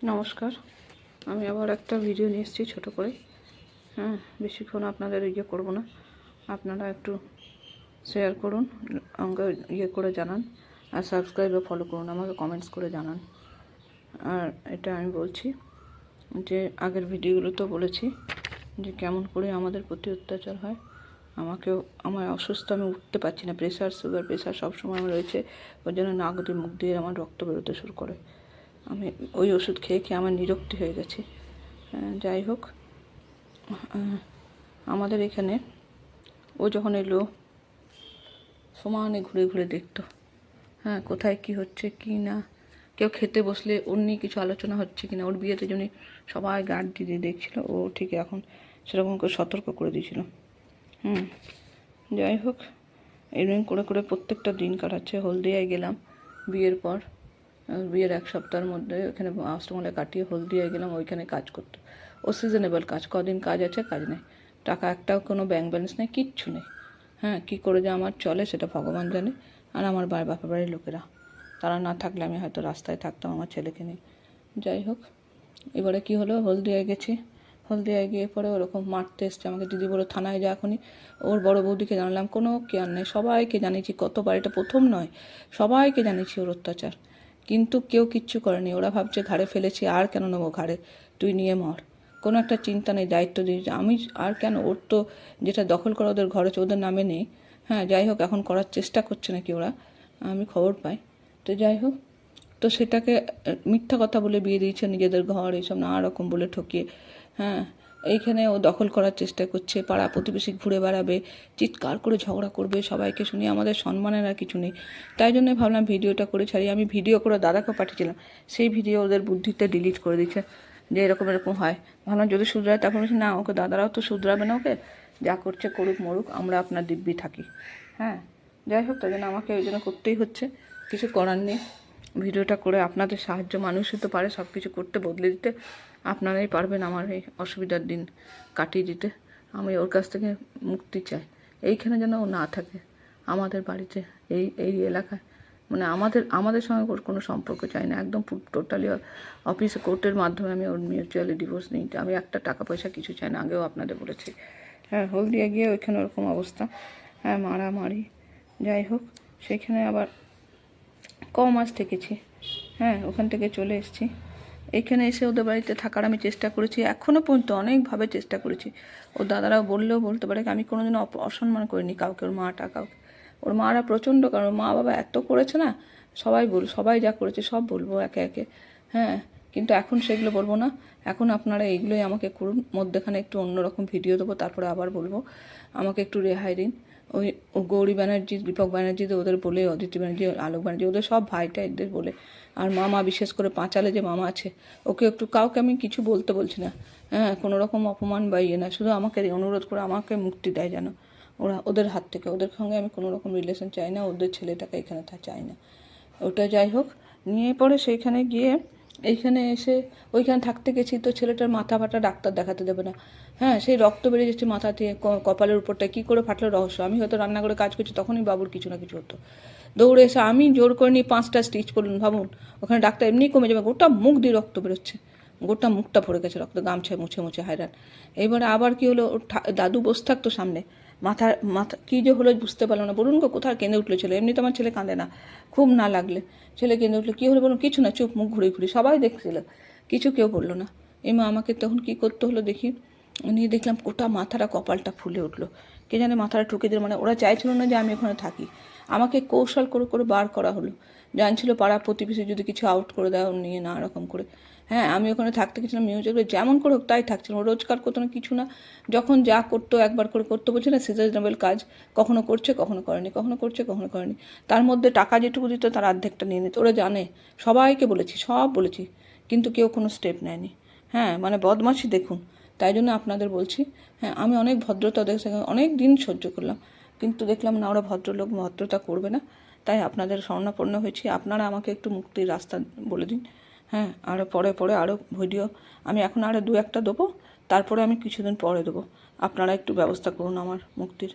নমস্কার, আমি আবার একটা ভিডিও নিয়ে এসেছি ছোটো করে। বেশিক্ষণ আপনাদের করব না, আপনারা একটু শেয়ার করুন, আমাকে করে জানান, আর সাবস্ক্রাইব বা ফলো করুন, আমাকে কমেন্টস করে জানান। আর এটা আমি বলছি যে আগের ভিডিওগুলো তো বলেছি যে কেমন করে আমাদের প্রতি অত্যাচার হয়। আমার অসুস্থ, আমি উঠতে পারছি না, সুগার প্রেশার সবসময় আমার রয়েছে। ওই জন্য নাক দিয়ে মুখ দিয়ে আমার রক্ত বেরোতে শুরু করে। আমি ওই ওষুধ খেয়ে খেয়ে আমার নিরক্তি হয়ে গেছি। যাই হোক, আমাদের এখানে ও যখন এলো সমানে ঘুরে ঘুরে দেখতো, কোথায় কি হচ্ছে কি না, কেউ খেতে বসলে ওর নিয়ে কিছু আলোচনা হচ্ছে কিনা। ওর বিয়েতে জন্য সবাই গার্ড দিয়ে দেখছিল, ও ঠিক এখন সেরকম করে সতর্ক করে দিয়েছিল। যাই হোক, এরকম করে করে প্রত্যেকটা দিন কাটাচ্ছে। হলদিয়ায় গেলাম বিয়ের পর, বিয়ের এক সপ্তাহের মধ্যে ওখানে আশ্রমলে কাটিয়ে হলদিয়ায় গেলাম ওইখানে কাজ করতে। ও সিজনেবল কাজ, কদিন কাজ আছে, কাজ নেই, টাকা একটাও কোনো ব্যাংক ব্যালেন্স নেই, কিচ্ছু নেই। কী করে যে আমার চলে সেটা ভগবান জানে, আর আমার বাপের বাড়ির লোকেরা, তারা না থাকলে আমি হয়তো রাস্তায় থাকতাম আমার ছেলেকে নিয়ে। যাই হোক, এবারে কি হলো, হলদিয়ায় গেছি। হলদিয়ায় গিয়ে পরে ওরকম মারতে এসছে আমাকে। দিদি বলো থানায় যা এখনই। ওর বড় বৌদিকে জানালাম, কোনো কেয়ার নেই, সবাইকে জানিয়েছি, কতবার, এটা প্রথম নয়, সবাইকে জানিয়েছি ওর অত্যাচার, কিন্তু কেউ কিচ্ছু করেনি। ওরা ভাবছে ঘাড়ে ফেলেছি, আর কেন নেবো ঘাড়ে, তুই নিয়ে মর, কোনো একটা চিন্তা নেই, দায়িত্ব দিয়েছে আমি। আর কেন, ওর তো যেটা দখল করা ওদের ঘরে ওদের নামে নেই। যাই হোক, এখন করার চেষ্টা করছে নাকি ওরা, আমি খবর পাই। তো যাই হোক, তো সেটাকে মিথ্যা কথা বলে বিয়ে দিয়েছে, নিজেদের ঘর এইসব নানা রকম বলে ঠকিয়ে। এইখানে ও দখল করার চেষ্টা করছে, পাড়া প্রতিবেশী ঘুরে বেড়াবে, চিৎকার করে ঝগড়া করবে, সবাইকে শুনিয়ে, আমাদের সম্মানের আর কিছু নেই। তাই জন্যই ভাবলাম ভিডিওটা করে ছাড়ি। আমি ভিডিও করে দাদাকে পাঠিয়েছিলাম, সেই ভিডিও ওদের বুদ্ধিতে ডিলিট করে দিচ্ছে যে এরকম এরকম হয়। ভাবলাম যদি শুধরায়, তারপর বলছি না, ওকে দাদারাও তো শুধরাবে না, ওকে যা করছে করুক মরুক, আমরা আপনার দিব্যি থাকি। যাই হোক, তাই জন্য আমাকে ওই জন্য করতেই হচ্ছে, কিছু করার নেই। ভিডিওটা করে আপনাদের সাহায্য, মানুষই তো পারে সব কিছু করতে, বদলে দিতে, আপনারাই পারবেন আমার এই অসুবিধার দিন কাটিয়ে দিতে। আমি ওর কাছ থেকে মুক্তি চাই, এইখানে যেন ও না থাকে আমাদের বাড়িতে, এই এই এলাকায়। মানে আমাদের সঙ্গে ওর কোনো সম্পর্ক চাই না, একদম টোটালি অফিসে কোর্টের মাধ্যমে আমি ওর মিউচুয়ালি ডিভোর্স নিই। আমি একটা টাকা পয়সা কিছু চাই না, আগেও আপনাদের বলেছি। হলদিয়া গিয়ে ওইখানে ওরকম অবস্থা, মারামারি। যাই হোক, সেইখানে আবার মাস থেকেছি, ওখান থেকে চলে এসেছি। এইখানে এসে ওদের বাড়িতে থাকার আমি চেষ্টা করেছি, এখনও পর্যন্ত অনেকভাবে চেষ্টা করেছি। ওর দাদারাও বললেও বলতে পারে, আমি কোনোদিনও অসম্মান করিনি কাউকে, ওর মাটা কাউকে। ওর মারা প্রচণ্ড, কারণ ওর মা বাবা এত করেছে না, সবাই যা করেছে সব বলবো একে একে। কিন্তু এখন সেগুলো বলবো না, এখন আপনারা এইগুলোই আমাকে করুন। মধ্যেখানে একটু অন্যরকম ভিডিও দেবো, তারপরে আবার বলবো আমাকে একটু রেহাই দিন। ওই গৌরী ব্যানার্জি, দীপক ব্যানার্জি, ওদের বলে, অদিতি ব্যানার্জি, আলোক ব্যানার্জি, ওদের সব ভাইটা এদের বলে। আর মামা, বিশেষ করে পাঁচালে যে মামা আছে, ওকে একটু, কাউকে আমি কিছু বলতে বলছি না, কোনো রকম অপমান বা না, শুধু আমাকে অনুরোধ করে আমাকে মুক্তি দেয় যেন ওদের হাত থেকে। ওদের সঙ্গে আমি কোনো রকম রিলেশন চাই না, ওদের ছেলেটাকে এখানে চাই না। ওটা যাই হোক, নিয়ে পরে সেইখানে গিয়ে এইখানে এসে ওইখানে থাকতে গেছি, তো ছেলেটার মাথা ফাটা, ডাক্তার দেখাতে দেবে না। সেই রক্ত বেরিয়ে যাচ্ছে মাথা দিয়ে, কপালের উপরটা কী করে ফাটলো রহস্য। আমি হয়তো রান্নাঘরে কাজ করছি, তখনই বাবুর কিছু না কিছু হতো। দৌড়ে এসে আমি জোর করে নিয়ে 5টা স্টিচ করলুন, ভাবুন। ওখানে ডাক্তার এমনি কমে যাবে, গোটা মুখ দিয়ে রক্ত বেরোচ্ছে, গোটা মুখটা ভরে গেছে রক্ত, গামছায় মুছে মুছে হায়রান। এবারে আবার কি হলো, দাদু বসে থাকতো সামনে, মাথা কী যে হলো বুঝতে পারলো না। বলুন কোথায় কেঁদে উঠলো ছেলে, এমনি তো আমার ছেলে কাঁদে না, খুব না লাগলে ছেলে কেঁদে উঠলো। কী হলো বলুন, কিছু না, চুপ, মুখ ঘুরে ঘুরে, সবাই দেখছিল, কিছু কেউ বললো না। মা আমাকে তখন কী করতে হলো দেখি, নিয়ে দেখলাম গোটা মাথাটা, কপালটা ফুলে উঠলো। কে জানে মাথাটা ঠুকে দিল, মানে ওরা চাইছিল না যে আমি ওখানে থাকি, আমাকে কৌশল করে করে বার করা হলো। জানছিল পাড়া প্রতিবেশী যদি কিছু আউট করে দেওয়া নিয়ে না রকম করে। আমি ওখানে থাকতে গেছিলাম, মিউজিক যেমন করে হোক তাই থাকছিলাম, রোজগার করতো না, কিছু না, যখন যা করতো একবার করে করতে বলছে না, সিজনেবল কাজ, কখনো করছে কখনো করেনি, কখনো করছে কখনো করেনি। তার মধ্যে টাকা যেটুকু দিত তার অর্ধেকটা নিয়ে নিত। ওরা জানে, সবাইকে বলেছি, সব বলেছি, কিন্তু কেউ কোনো স্টেপ নেয়নি। মানে বদমাশি দেখুন। তাই জন্য আপনাদের বলছি, আমি অনেক ভদ্রতা ওদের সঙ্গে অনেক দিন সহ্য করলাম, কিন্তু দেখলাম না ওরা ভদ্রলোক, ভদ্রতা করবে না। তাই আপনাদের শরণাপন্ন হয়েছি, আপনারা আমাকে একটু মুক্তির রাস্তা বলে দিন। আরও পরে আরও ভিডিও আমি এখন আরও 2-1টা দেবো, তারপরে আমি কিছুদিন পরে দেবো। আপনারা একটু ব্যবস্থা করুন আমার মুক্তির,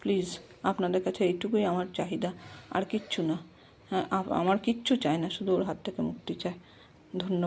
প্লিজ। আপনাদের কাছে এইটুকুই আমার চাহিদা, আর কিচ্ছু না। আমার কিচ্ছু চাই না, শুধু ওর হাত থেকে মুক্তি চাই। ধন্যবাদ।